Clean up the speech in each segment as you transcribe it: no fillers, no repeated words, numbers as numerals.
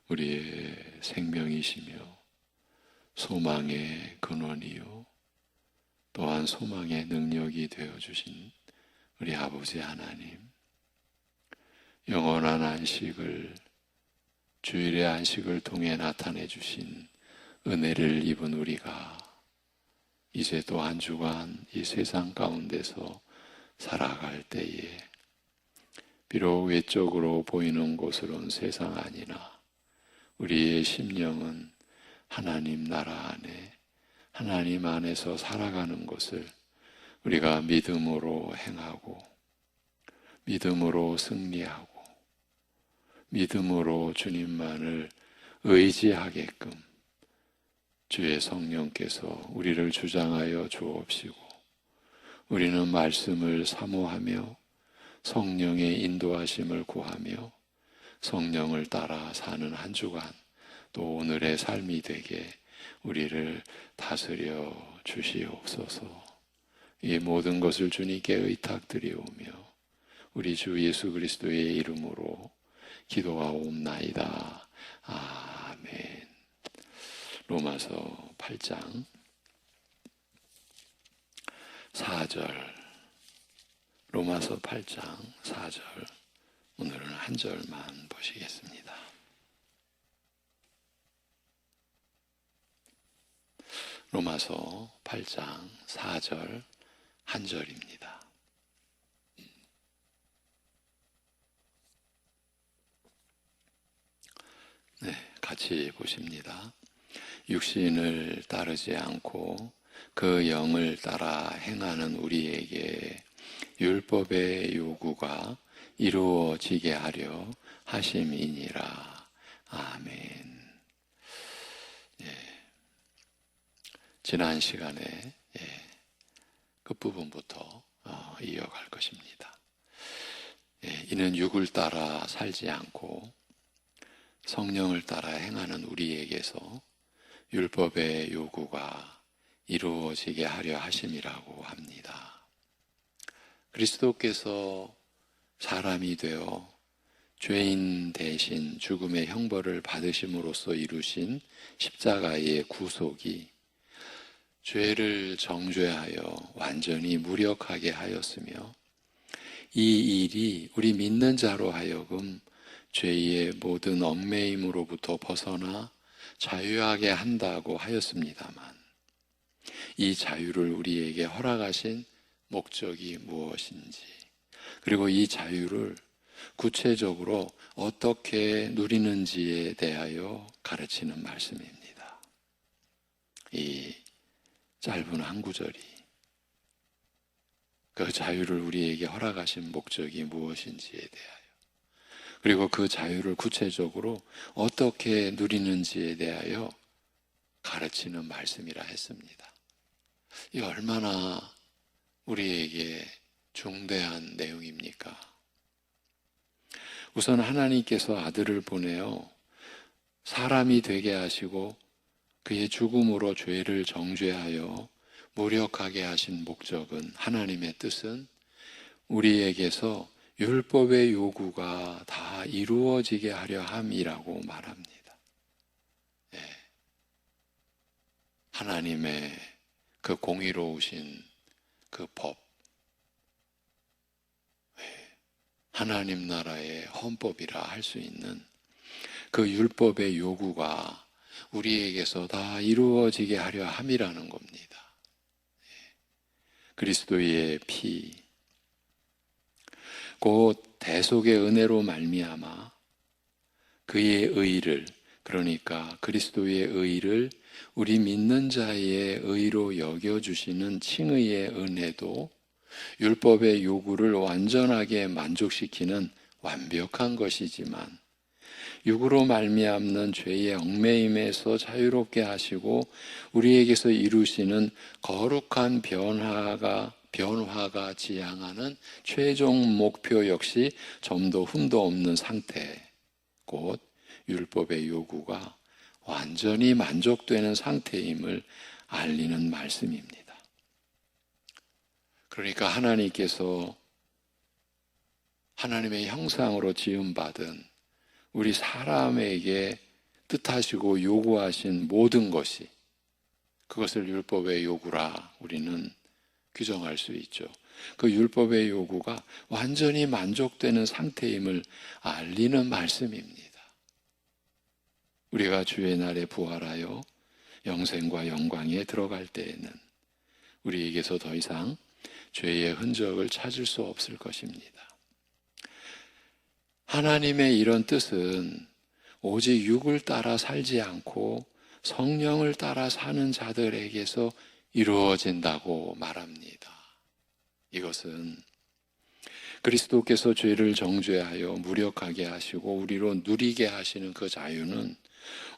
우리의 생명이시며 소망의 근원이요 또한 소망의 능력이 되어주신 우리 아버지 하나님, 영원한 안식을, 주일의 안식을 통해 나타내 주신 은혜를 입은 우리가 이제 또 한 주간 이 세상 가운데서 살아갈 때에 비록 외적으로 보이는 곳으로는 세상 아니나 우리의 심령은 하나님 나라 안에, 하나님 안에서 살아가는 것을 우리가 믿음으로 행하고 믿음으로 승리하고 믿음으로 주님만을 의지하게끔 주의 성령께서 우리를 주장하여 주옵시고, 우리는 말씀을 사모하며 성령의 인도하심을 구하며 성령을 따라 사는 한 주간, 또 오늘의 삶이 되게 우리를 다스려 주시옵소서. 이 모든 것을 주님께 의탁드리오며 우리 주 예수 그리스도의 이름으로 기도하옵나이다. 아멘. 로마서 8장 4절, 로마서 8장 4절, 오늘은 한 절만 보시겠습니다. 로마서 8장 4절 한 절입니다. 네, 같이 보십니다. 육신을 따르지 않고 그 영을 따라 행하는 우리에게 율법의 요구가 이루어지게 하려 하심이니라. 아멘. 지난 시간에 끝부분부터 이어갈 것입니다. 이는 육을 따라 살지 않고 성령을 따라 행하는 우리에게서 율법의 요구가 이루어지게 하려 하심이라고 합니다. 그리스도께서 사람이 되어 죄인 대신 죽음의 형벌을 받으심으로써 이루신 십자가의 구속이 죄를 정죄하여 완전히 무력하게 하였으며, 이 일이 우리 믿는 자로 하여금 죄의 모든 얽매임으로부터 벗어나 자유하게 한다고 하였습니다만, 이 자유를 우리에게 허락하신 목적이 무엇인지, 그리고 이 자유를 구체적으로 어떻게 누리는지에 대하여 가르치는 말씀입니다. 이 짧은 한 구절이 그 자유를 우리에게 허락하신 목적이 무엇인지에 대하여, 그리고 그 자유를 구체적으로 어떻게 누리는지에 대하여 가르치는 말씀이라 했습니다. 이 얼마나 우리에게 중대한 내용입니까? 우선 하나님께서 아들을 보내어 사람이 되게 하시고 그의 죽음으로 죄를 정죄하여 무력하게 하신 목적은, 하나님의 뜻은 우리에게서 율법의 요구가 다 이루어지게 하려 함이라고 말합니다. 하나님의 그 공의로우신 그 법, 하나님 나라의 헌법이라 할 수 있는 그 율법의 요구가 우리에게서 다 이루어지게 하려 함이라는 겁니다. 그리스도의 피, 곧 대속의 은혜로 말미암아 그의 의를, 그러니까 그리스도의 의를 우리 믿는 자의 의로 여겨주시는 칭의의 은혜도 율법의 요구를 완전하게 만족시키는 완벽한 것이지만, 육으로 말미암는 죄의 얽매임에서 자유롭게 하시고 우리에게서 이루시는 거룩한 변화가 지향하는 최종 목표 역시 점도 흠도 없는 상태, 곧 율법의 요구가 완전히 만족되는 상태임을 알리는 말씀입니다. 그러니까 하나님께서 하나님의 형상으로 지음받은 우리 사람에게 뜻하시고 요구하신 모든 것이, 그것을 율법의 요구라 우리는 규정할 수 있죠. 그 율법의 요구가 완전히 만족되는 상태임을 알리는 말씀입니다. 우리가 주의 날에 부활하여 영생과 영광에 들어갈 때에는 우리에게서 더 이상 죄의 흔적을 찾을 수 없을 것입니다. 하나님의 이런 뜻은 오직 육을 따라 살지 않고 성령을 따라 사는 자들에게서 이루어진다고 말합니다. 이것은 그리스도께서 죄를 정죄하여 무력하게 하시고 우리로 누리게 하시는 그 자유는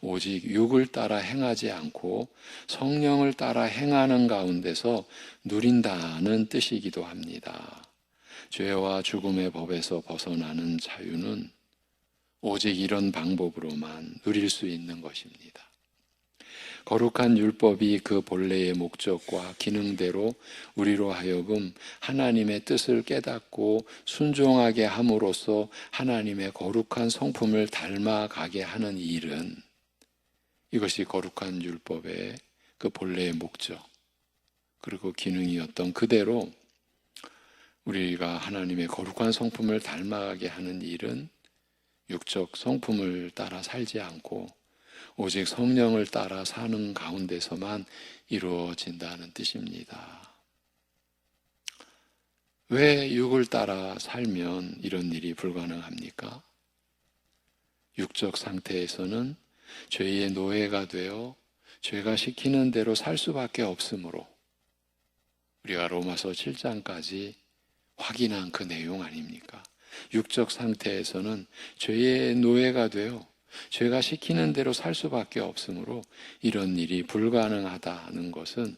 오직 육을 따라 행하지 않고 성령을 따라 행하는 가운데서 누린다는 뜻이기도 합니다. 죄와 죽음의 법에서 벗어나는 자유는 오직 이런 방법으로만 누릴 수 있는 것입니다. 거룩한 율법이 그 본래의 목적과 기능대로 우리로 하여금 하나님의 뜻을 깨닫고 순종하게 함으로써 하나님의 거룩한 성품을 닮아가게 하는 일은, 이것이 거룩한 율법의 그 본래의 목적 그리고 기능이었던 그대로 우리가 하나님의 거룩한 성품을 닮아가게 하는 일은 육적 성품을 따라 살지 않고 오직 성령을 따라 사는 가운데서만 이루어진다는 뜻입니다. 왜 육을 따라 살면 이런 일이 불가능합니까? 육적 상태에서는 죄의 노예가 되어 죄가 시키는 대로 살 수밖에 없으므로 우리가 로마서 7장까지 확인한 그 내용 아닙니까? 육적 상태에서는 죄의 노예가 되어 죄가 시키는 대로 살 수밖에 없으므로 이런 일이 불가능하다는 것은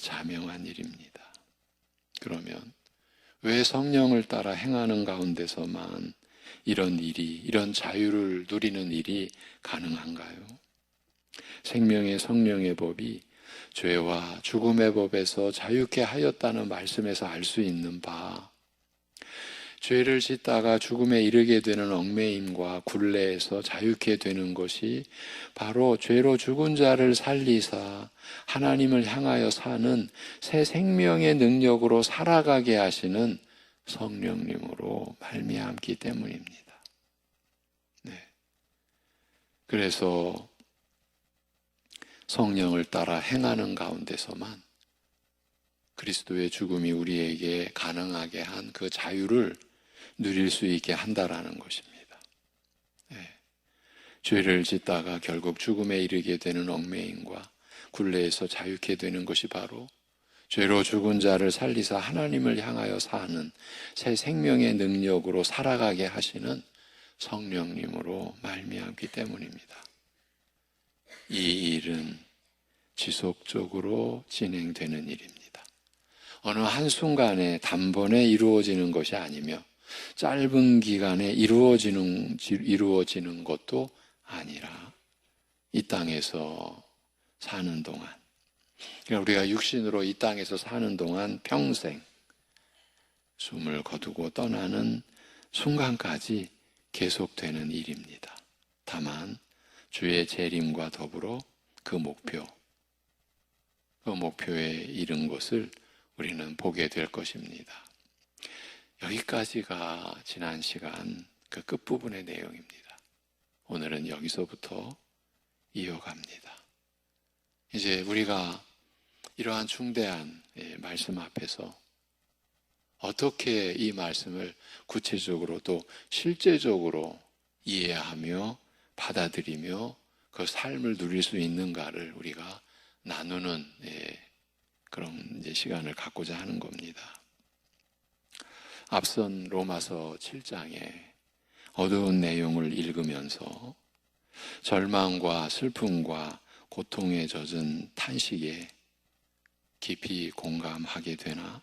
자명한 일입니다. 그러면 왜 성령을 따라 행하는 가운데서만 이런 일이, 이런 자유를 누리는 일이 가능한가요? 생명의 성령의 법이 죄와 죽음의 법에서 자유케 하였다는 말씀에서 알 수 있는 바, 죄를 짓다가 죽음에 이르게 되는 얽매임과 굴레에서 자유케 되는 것이 바로 죄로 죽은 자를 살리사 하나님을 향하여 사는 새 생명의 능력으로 살아가게 하시는 성령님으로 말미암기 때문입니다. 네. 그래서 성령을 따라 행하는 가운데서만 그리스도의 죽음이 우리에게 가능하게 한 그 자유를 누릴 수 있게 한다라는 것입니다. 네. 죄를 짓다가 결국 죽음에 이르게 되는 얽매임과 굴레에서 자유케 되는 것이 바로 죄로 죽은 자를 살리사 하나님을 향하여 사는 새 생명의 능력으로 살아가게 하시는 성령님으로 말미암기 때문입니다. 이 일은 지속적으로 진행되는 일입니다. 어느 한순간에 단번에 이루어지는 것이 아니며 짧은 기간에 이루어지는 것도 아니라 이 땅에서 사는 동안, 그러니까 우리가 육신으로 이 땅에서 사는 동안 평생 숨을 거두고 떠나는 순간까지 계속되는 일입니다. 다만 주의 재림과 더불어 그 목표에 이른 것을 우리는 보게 될 것입니다. 여기까지가 지난 시간 그 끝부분의 내용입니다. 오늘은 여기서부터 이어갑니다. 이제 우리가 이러한 중대한 말씀 앞에서 어떻게 이 말씀을 구체적으로 또 실제적으로 이해하며 받아들이며 그 삶을 누릴 수 있는가를 우리가 나누는 그런 이제 시간을 갖고자 하는 겁니다. 앞선 로마서 7장의 어두운 내용을 읽으면서 절망과 슬픔과 고통에 젖은 탄식에 깊이 공감하게 되나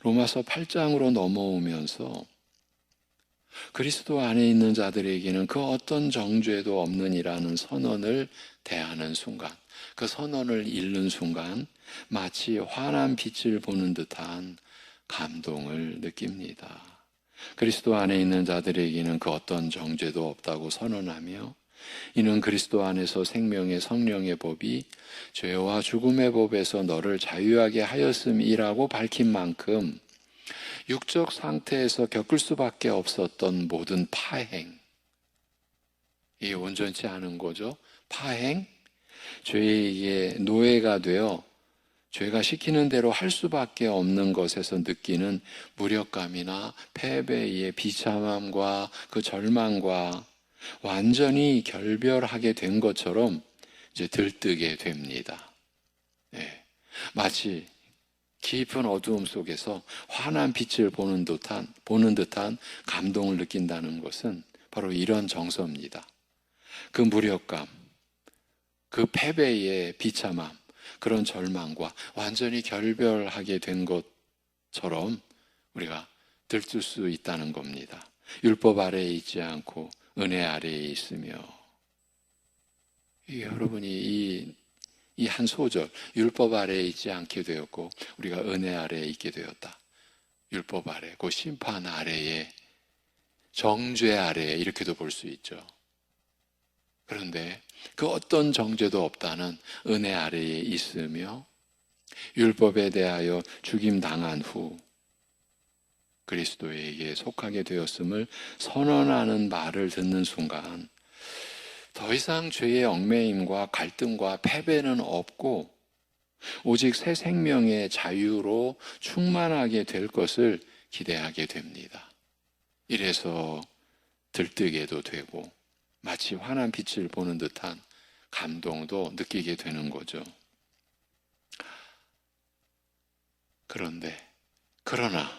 로마서 8장으로 넘어오면서 그리스도 안에 있는 자들에게는 그 어떤 정죄도 없느니라는 선언을 대하는 순간, 그 선언을 읽는 순간 마치 환한 빛을 보는 듯한 감동을 느낍니다. 그리스도 안에 있는 자들에게는 그 어떤 정죄도 없다고 선언하며 이는 그리스도 안에서 생명의 성령의 법이 죄와 죽음의 법에서 너를 자유하게 하였음이라고 밝힌 만큼 육적 상태에서 겪을 수밖에 없었던 모든 파행, 이게 온전치 않은 거죠. 파행, 죄의 노예가 되어 죄가 시키는 대로 할 수밖에 없는 것에서 느끼는 무력감이나 패배의 비참함과 그 절망과 완전히 결별하게 된 것처럼 이제 들뜨게 됩니다. 네. 마치 깊은 어두움 속에서 환한 빛을 보는 듯한 감동을 느낀다는 것은 바로 이런 정서입니다. 그 무력감, 그 패배의 비참함, 그런 절망과 완전히 결별하게 된 것처럼 우리가 들뜰 수 있다는 겁니다. 율법 아래에 있지 않고 은혜 아래에 있으며, 여러분이 이 한 소절, 율법 아래에 있지 않게 되었고 우리가 은혜 아래에 있게 되었다. 율법 아래, 그 심판 아래에, 정죄 아래에, 이렇게도 볼 수 있죠. 그런데 그 어떤 정죄도 없다는 은혜 아래에 있으며 율법에 대하여 죽임 당한 후 그리스도에게 속하게 되었음을 선언하는 말을 듣는 순간 더 이상 죄의 얽매임과 갈등과 패배는 없고 오직 새 생명의 자유로 충만하게 될 것을 기대하게 됩니다. 이래서 들뜨게도 되고 마치 환한 빛을 보는 듯한 감동도 느끼게 되는 거죠. 그러나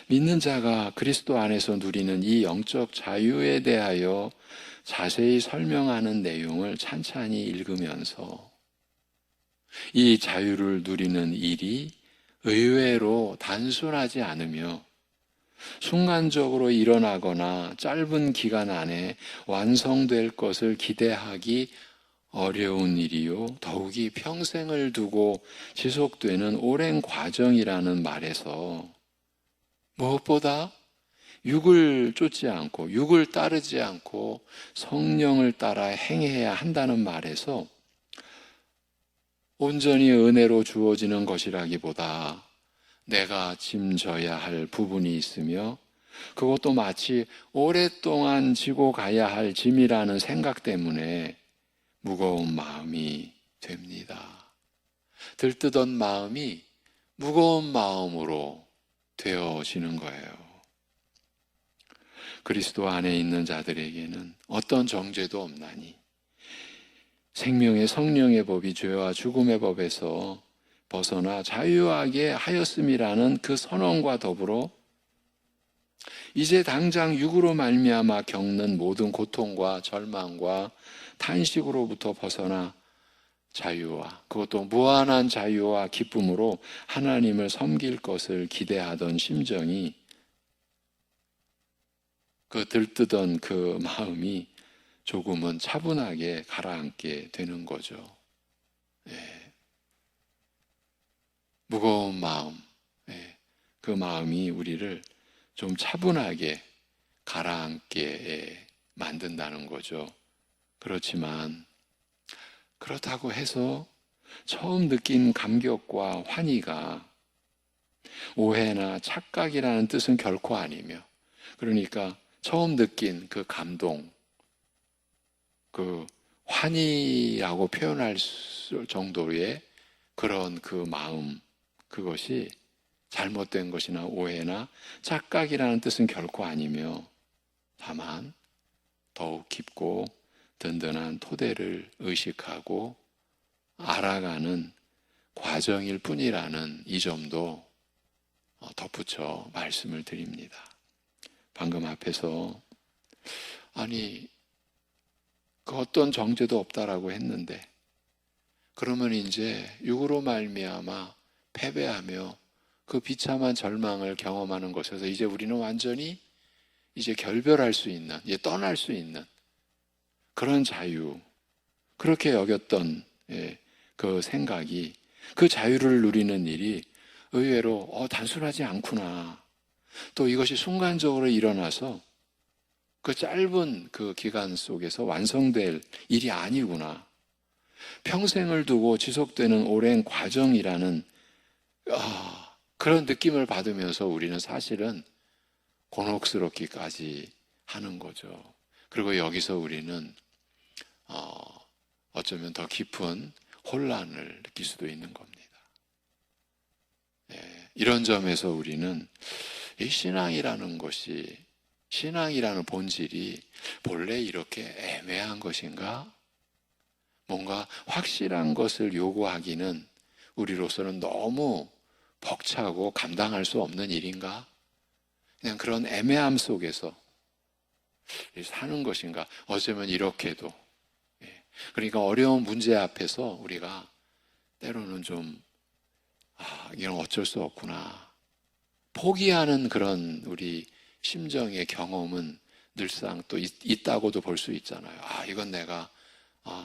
믿는 자가 그리스도 안에서 누리는 이 영적 자유에 대하여 자세히 설명하는 내용을 찬찬히 읽으면서 이 자유를 누리는 일이 의외로 단순하지 않으며 순간적으로 일어나거나 짧은 기간 안에 완성될 것을 기대하기 어려운 일이요, 더욱이 평생을 두고 지속되는 오랜 과정이라는 말에서 무엇보다 육을 쫓지 않고 육을 따르지 않고 성령을 따라 행해야 한다는 말에서 온전히 은혜로 주어지는 것이라기보다 내가 짐져야 할 부분이 있으며 그것도 마치 오랫동안 지고 가야 할 짐이라는 생각 때문에 무거운 마음이 됩니다. 들뜨던 마음이 무거운 마음으로 되어지는 거예요. 그리스도 안에 있는 자들에게는 어떤 정죄도 없나니 생명의 성령의 법이 죄와 죽음의 법에서 벗어나 자유하게 하였음이라는 그 선언과 더불어 이제 당장 육으로 말미암아 겪는 모든 고통과 절망과 탄식으로부터 벗어나 자유와 그것도 무한한 자유와 기쁨으로 하나님을 섬길 것을 기대하던 심정이 그 들뜨던 그 마음이 조금은 차분하게 가라앉게 되는 거죠. 예. 무거운 마음, 예. 그 마음이 우리를 좀 차분하게 가라앉게 만든다는 거죠. 그렇지만 그렇다고 해서 처음 느낀 감격과 환희가 오해나 착각이라는 뜻은 결코 아니며, 그러니까 처음 느낀 그 감동, 그 환희라고 표현할 정도의 그런 그 마음, 그것이 잘못된 것이나 오해나 착각이라는 뜻은 결코 아니며 다만 더욱 깊고 든든한 토대를 의식하고 알아가는 과정일 뿐이라는 이 점도 덧붙여 말씀을 드립니다. 방금 앞에서 그 어떤 정죄도 없다라고 했는데 그러면 이제 육으로 말미암아 패배하며 그 비참한 절망을 경험하는 것에서 이제 우리는 완전히 이제 결별할 수 있는, 이제 떠날 수 있는 그런 자유, 그렇게 여겼던 그 생각이, 그 자유를 누리는 일이 의외로 단순하지 않구나. 또 이것이 순간적으로 일어나서 그 짧은 그 기간 속에서 완성될 일이 아니구나. 평생을 두고 지속되는 오랜 과정이라는 그런 느낌을 받으면서 우리는 사실은 곤혹스럽기까지 하는 거죠. 그리고 여기서 우리는 어쩌면 더 깊은 혼란을 느낄 수도 있는 겁니다. 이런 점에서 우리는 이 신앙이라는 것이, 신앙이라는 본질이 본래 이렇게 애매한 것인가? 뭔가 확실한 것을 요구하기는 우리로서는 너무 벅차고 감당할 수 없는 일인가? 그냥 그런 애매함 속에서 사는 것인가? 어쩌면 이렇게도. 그러니까 어려운 문제 앞에서 우리가 때로는 좀 이건 어쩔 수 없구나. 포기하는 그런 우리 심정의 경험은 늘상 또 있다고도 볼 수 있잖아요. 이건 내가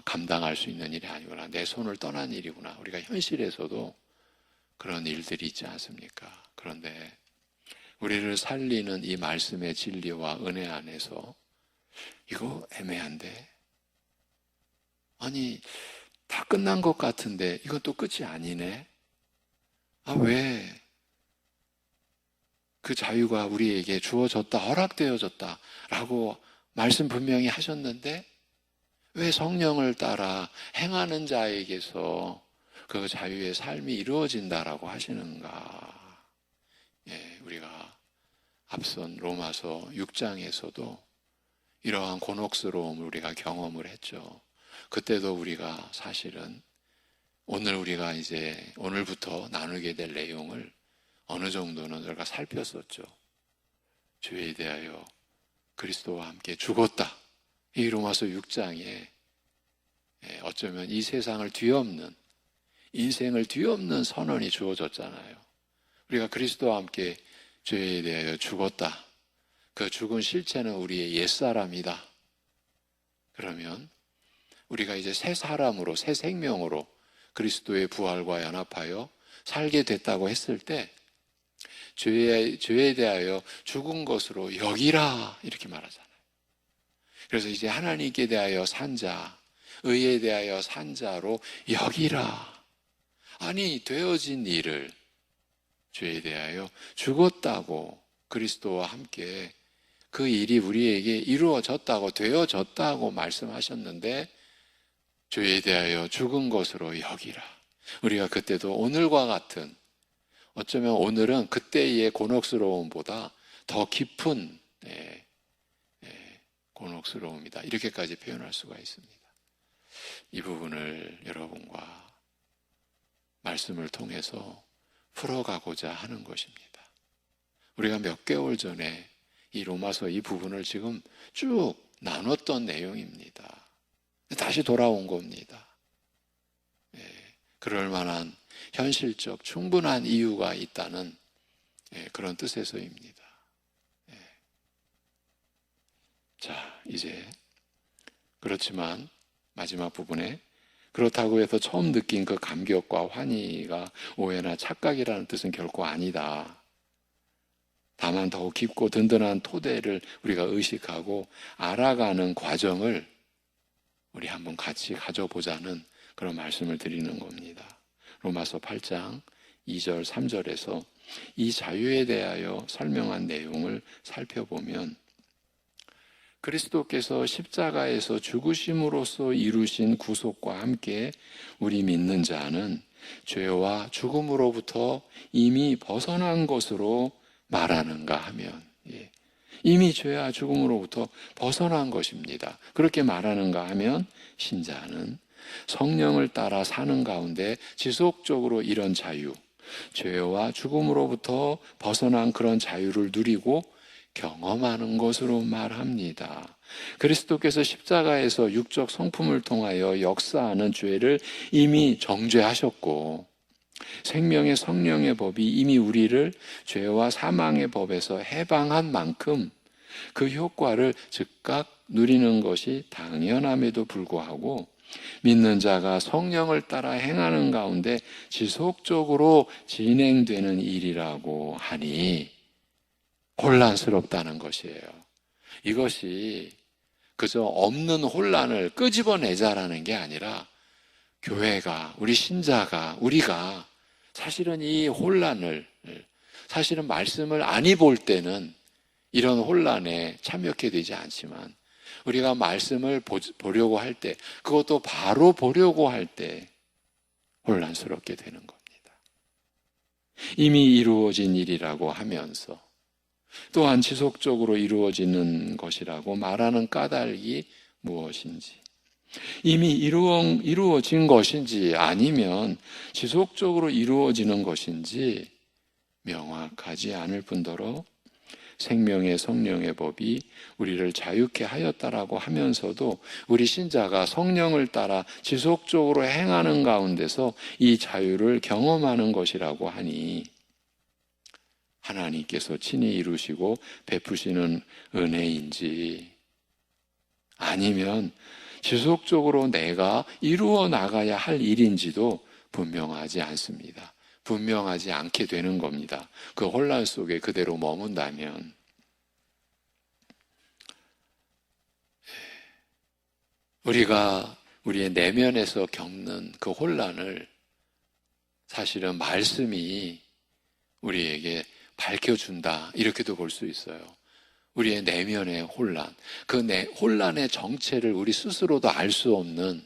감당할 수 있는 일이 아니구나. 내 손을 떠난 일이구나. 우리가 현실에서도 그런 일들이 있지 않습니까? 그런데 우리를 살리는 이 말씀의 진리와 은혜 안에서 이거 애매한데? 아니, 다 끝난 것 같은데 이건 또 끝이 아니네? 왜 그 자유가 우리에게 주어졌다, 허락되어졌다 라고 말씀 분명히 하셨는데 왜 성령을 따라 행하는 자에게서 그 자유의 삶이 이루어진다라고 하시는가? 우리가 앞선 로마서 6장에서도 이러한 곤혹스러움을 우리가 경험을 했죠. 그때도 우리가 사실은 우리가 이제 오늘부터 나누게 될 내용을 어느 정도는 우리가 살폈었죠. 죄에 대하여 그리스도와 함께 죽었다. 이 로마서 6장에 어쩌면 이 세상을 뒤엎는, 인생을 뒤엎는 선언이 주어졌잖아요. 우리가 그리스도와 함께 죄에 대하여 죽었다. 그 죽은 실체는 우리의 옛사람이다. 그러면 우리가 이제 새 사람으로, 새 생명으로 그리스도의 부활과 연합하여 살게 됐다고 했을 때 죄에 대하여 죽은 것으로 여기라 이렇게 말하잖아요. 그래서 이제 하나님께 대하여 산 자, 의에 대하여 산 자로 여기라. 아니, 되어진 일을 죄에 대하여 죽었다고 그리스도와 함께 그 일이 우리에게 이루어졌다고 되어졌다고 말씀하셨는데 죄에 대하여 죽은 것으로 여기라. 우리가 그때도 오늘과 같은, 어쩌면 오늘은 그때의 곤혹스러움보다 더 깊은 곤혹스러움이다. 이렇게까지 표현할 수가 있습니다. 이 부분을 여러분과 말씀을 통해서 풀어가고자 하는 것입니다. 우리가 몇 개월 전에 이 로마서 이 부분을 지금 쭉 나눴던 내용입니다. 다시 돌아온 겁니다. 그럴 만한 현실적 충분한 이유가 있다는 그런 뜻에서입니다. 자, 이제 그렇지만 마지막 부분에 그렇다고 해서 처음 느낀 그 감격과 환희가 오해나 착각이라는 뜻은 결코 아니다. 다만 더욱 깊고 든든한 토대를 우리가 의식하고 알아가는 과정을 우리 한번 같이 가져보자는 그런 말씀을 드리는 겁니다. 로마서 8장 2절 3절에서 이 자유에 대하여 설명한 내용을 살펴보면 그리스도께서 십자가에서 죽으심으로써 이루신 구속과 함께 우리 믿는 자는 죄와 죽음으로부터 이미 벗어난 것으로 말하는가 하면 이미 죄와 죽음으로부터 벗어난 것입니다. 그렇게 말하는가 하면 신자는 성령을 따라 사는 가운데 지속적으로 이런 자유, 죄와 죽음으로부터 벗어난 그런 자유를 누리고 경험하는 것으로 말합니다. 그리스도께서 십자가에서 육적 성품을 통하여 역사하는 죄를 이미 정죄하셨고 생명의 성령의 법이 이미 우리를 죄와 사망의 법에서 해방한 만큼 그 효과를 즉각 누리는 것이 당연함에도 불구하고 믿는 자가 성령을 따라 행하는 가운데 지속적으로 진행되는 일이라고 하니 혼란스럽다는 것이에요. 이것이 그저 없는 혼란을 끄집어내자라는 게 아니라 교회가, 우리 신자가, 우리가 사실은 이 혼란을, 사실은 말씀을 안 입을 때는 이런 혼란에 참여하게 되지 않지만 우리가 말씀을 보려고 할 때, 그것도 바로 보려고 할 때 혼란스럽게 되는 겁니다. 이미 이루어진 일이라고 하면서 또한 지속적으로 이루어지는 것이라고 말하는 까닭이 무엇인지, 이미 이루어진 것인지 아니면 지속적으로 이루어지는 것인지 명확하지 않을 뿐더러 생명의 성령의 법이 우리를 자유케 하였다라고 하면서도 우리 신자가 성령을 따라 지속적으로 행하는 가운데서 이 자유를 경험하는 것이라고 하니 하나님께서 친히 이루시고 베푸시는 은혜인지 아니면 지속적으로 내가 이루어 나가야 할 일인지도 분명하지 않습니다. 분명하지 않게 되는 겁니다. 그 혼란 속에 그대로 머문다면. 우리가 우리의 내면에서 겪는 그 혼란을 사실은 말씀이 우리에게 밝혀준다, 이렇게도 볼 수 있어요. 우리의 내면의 혼란, 그 혼란의 정체를 우리 스스로도 알 수 없는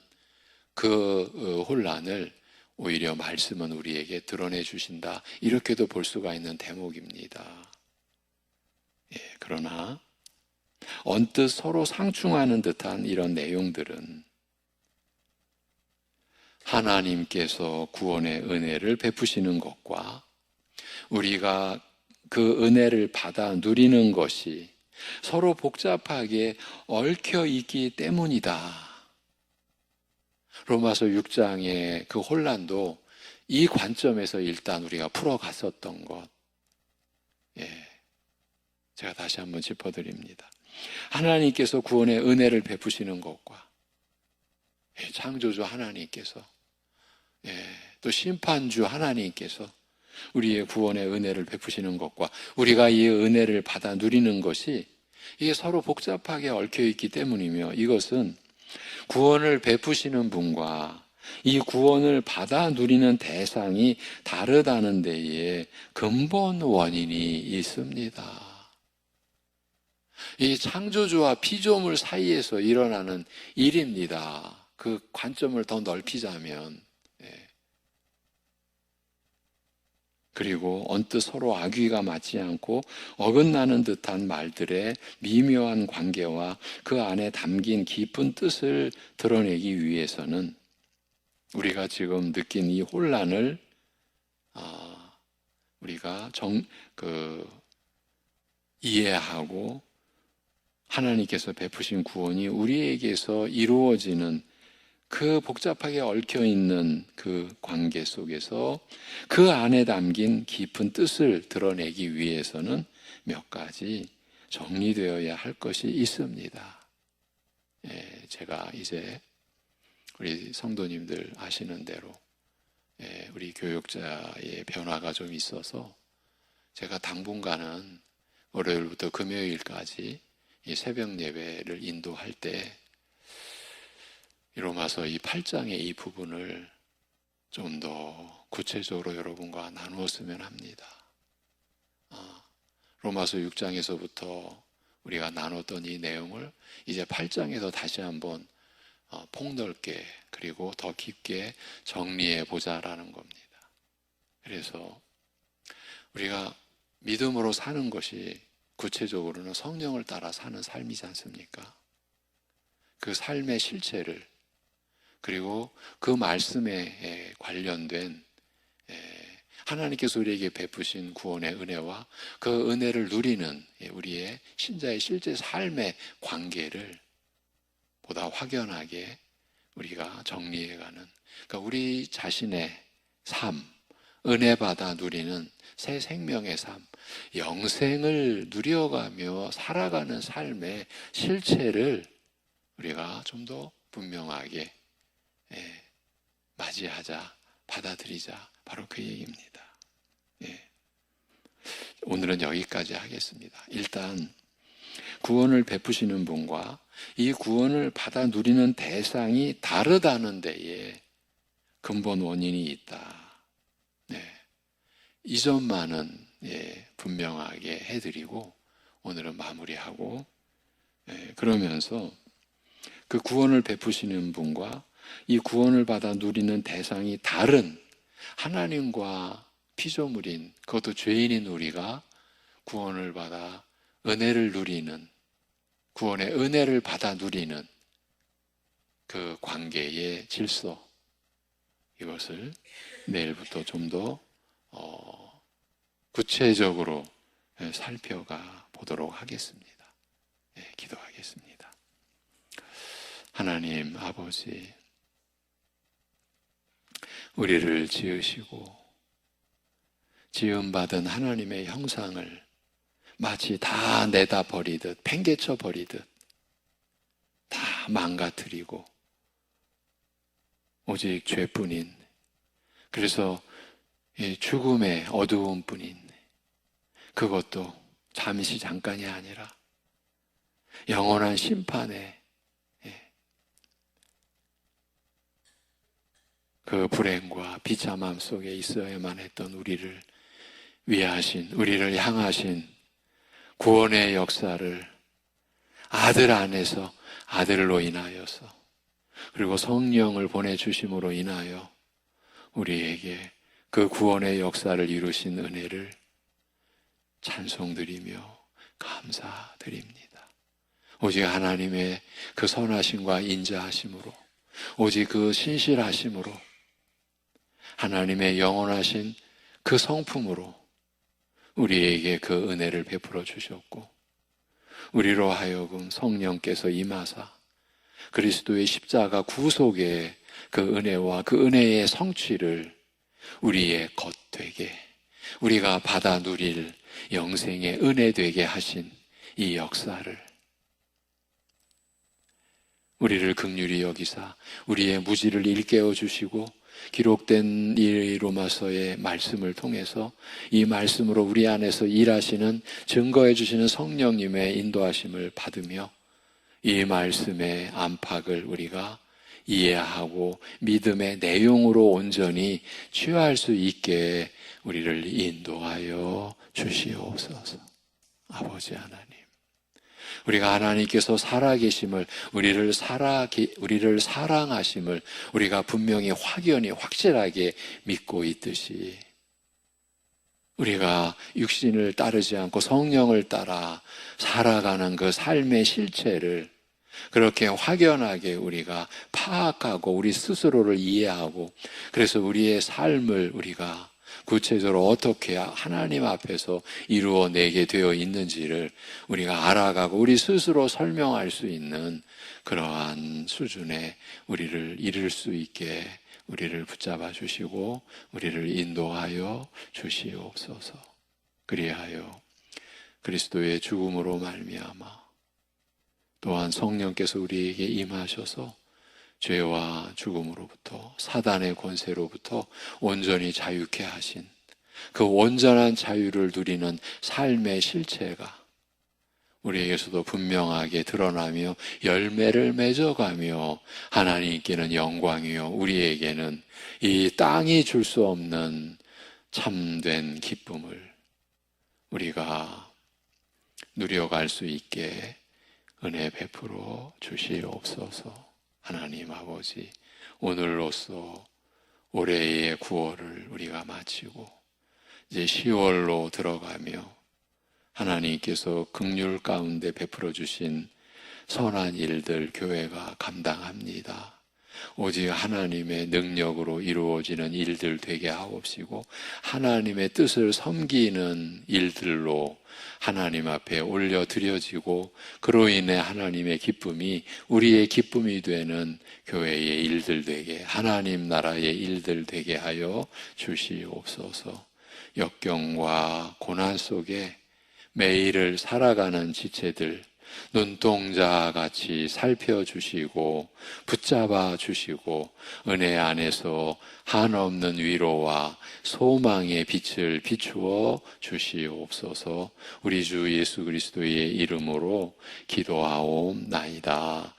그 혼란을 오히려 말씀은 우리에게 드러내 주신다, 이렇게도 볼 수가 있는 대목입니다. 그러나 언뜻 서로 상충하는 듯한 이런 내용들은 하나님께서 구원의 은혜를 베푸시는 것과 우리가 그 은혜를 받아 누리는 것이 서로 복잡하게 얽혀 있기 때문이다. 로마서 6장의 그 혼란도 이 관점에서 일단 우리가 풀어갔었던 것. 제가 다시 한번 짚어드립니다. 하나님께서 구원의 은혜를 베푸시는 것과 창조주 하나님께서 또 심판주 하나님께서 우리의 구원의 은혜를 베푸시는 것과 우리가 이 은혜를 받아 누리는 것이 이게 서로 복잡하게 얽혀 있기 때문이며, 이것은 구원을 베푸시는 분과 이 구원을 받아 누리는 대상이 다르다는 데에 근본 원인이 있습니다. 이 창조주와 피조물 사이에서 일어나는 일입니다. 그 관점을 더 넓히자면. 그리고 언뜻 서로 악의가 맞지 않고 어긋나는 듯한 말들의 미묘한 관계와 그 안에 담긴 깊은 뜻을 드러내기 위해서는 우리가 지금 느낀 이 혼란을 우리가 이해하고 하나님께서 베푸신 구원이 우리에게서 이루어지는 그 복잡하게 얽혀있는 그 관계 속에서 그 안에 담긴 깊은 뜻을 드러내기 위해서는 몇 가지 정리되어야 할 것이 있습니다. 제가 이제 우리 성도님들 아시는 대로 우리 교육자의 변화가 좀 있어서 제가 당분간은 월요일부터 금요일까지 이 새벽 예배를 인도할 때 로마서 이 8장의 이 부분을 좀 더 구체적으로 여러분과 나누었으면 합니다. 로마서 6장에서부터 우리가 나눴던 이 내용을 이제 8장에서 다시 한번 폭넓게 그리고 더 깊게 정리해 보자라는 겁니다. 그래서 우리가 믿음으로 사는 것이 구체적으로는 성령을 따라 사는 삶이지 않습니까? 그 삶의 실체를, 그리고 그 말씀에 관련된 하나님께서 우리에게 베푸신 구원의 은혜와 그 은혜를 누리는 우리의 신자의 실제 삶의 관계를 보다 확연하게 우리가 정리해가는, 그러니까 우리 자신의 삶, 은혜 받아 누리는 새 생명의 삶, 영생을 누려가며 살아가는 삶의 실체를 우리가 좀 더 분명하게 맞이하자, 받아들이자, 바로 그 얘기입니다. 오늘은 여기까지 하겠습니다. 일단 구원을 베푸시는 분과 이 구원을 받아 누리는 대상이 다르다는 데에 근본 원인이 있다. 네. 이 점만은 분명하게 해드리고 오늘은 마무리하고, 그러면서 그 구원을 베푸시는 분과 이 구원을 받아 누리는 대상이 다른 하나님과 피조물인, 그것도 죄인인 우리가 구원을 받아 은혜를 누리는, 구원의 은혜를 받아 누리는 그 관계의 질서, 이것을 내일부터 좀 더 구체적으로 살펴가 보도록 하겠습니다. 기도하겠습니다. 하나님 아버지, 우리를 지으시고 지음받은 하나님의 형상을 마치 다 내다 버리듯, 팽개쳐 버리듯 다 망가뜨리고 오직 죄뿐인, 그래서 죽음의 어두운 뿐인, 그것도 잠시 잠깐이 아니라 영원한 심판의 그 불행과 비참함 속에 있어야만 했던 우리를 위하신, 우리를 향하신 구원의 역사를 아들 안에서, 아들로 인하여서, 그리고 성령을 보내주심으로 인하여 우리에게 그 구원의 역사를 이루신 은혜를 찬송드리며 감사드립니다. 오직 하나님의 그 선하심과 인자하심으로, 오직 그 신실하심으로, 하나님의 영원하신 그 성품으로 우리에게 그 은혜를 베풀어 주셨고, 우리로 하여금 성령께서 임하사 그리스도의 십자가 구속의 그 은혜와 그 은혜의 성취를 우리의 겉되게, 우리가 받아 누릴 영생의 은혜 되게 하신 이 역사를 우리를 긍휼히 여기사 우리의 무지를 일깨워 주시고, 기록된 이 로마서의 말씀을 통해서 이 말씀으로 우리 안에서 일하시는, 증거해 주시는 성령님의 인도하심을 받으며 이 말씀의 안팎을 우리가 이해하고 믿음의 내용으로 온전히 취할 수 있게 우리를 인도하여 주시옵소서. 아버지 하나님, 우리가 하나님께서 살아계심을, 우리를 사랑하심을 우리가 분명히 확연히 확실하게 믿고 있듯이, 우리가 육신을 따르지 않고 성령을 따라 살아가는 그 삶의 실체를 그렇게 확연하게 우리가 파악하고 우리 스스로를 이해하고, 그래서 우리의 삶을 우리가 구체적으로 어떻게 하나님 앞에서 이루어내게 되어 있는지를 우리가 알아가고 우리 스스로 설명할 수 있는 그러한 수준에 우리를 이룰 수 있게 우리를 붙잡아 주시고 우리를 인도하여 주시옵소서. 그리하여 그리스도의 죽음으로 말미암아 또한 성령께서 우리에게 임하셔서 죄와 죽음으로부터, 사단의 권세로부터 온전히 자유케 하신 그 온전한 자유를 누리는 삶의 실체가 우리에게서도 분명하게 드러나며 열매를 맺어가며 하나님께는 영광이요 우리에게는 이 땅이 줄 수 없는 참된 기쁨을 우리가 누려갈 수 있게 은혜 베풀어 주시옵소서. 하나님 아버지, 오늘로써 올해의 9월을 우리가 마치고 이제 10월로 들어가며 하나님께서 긍휼 가운데 베풀어 주신 선한 일들 교회가 감당합니다. 오직 하나님의 능력으로 이루어지는 일들 되게 하옵시고 하나님의 뜻을 섬기는 일들로 하나님 앞에 올려드려지고 그로 인해 하나님의 기쁨이 우리의 기쁨이 되는 교회의 일들 되게, 하나님 나라의 일들 되게 하여 주시옵소서. 역경과 고난 속에 매일을 살아가는 지체들, 눈동자같이 살펴주시고 붙잡아 주시고 은혜 안에서 한없는 위로와 소망의 빛을 비추어 주시옵소서. 우리 주 예수 그리스도의 이름으로 기도하옵나이다.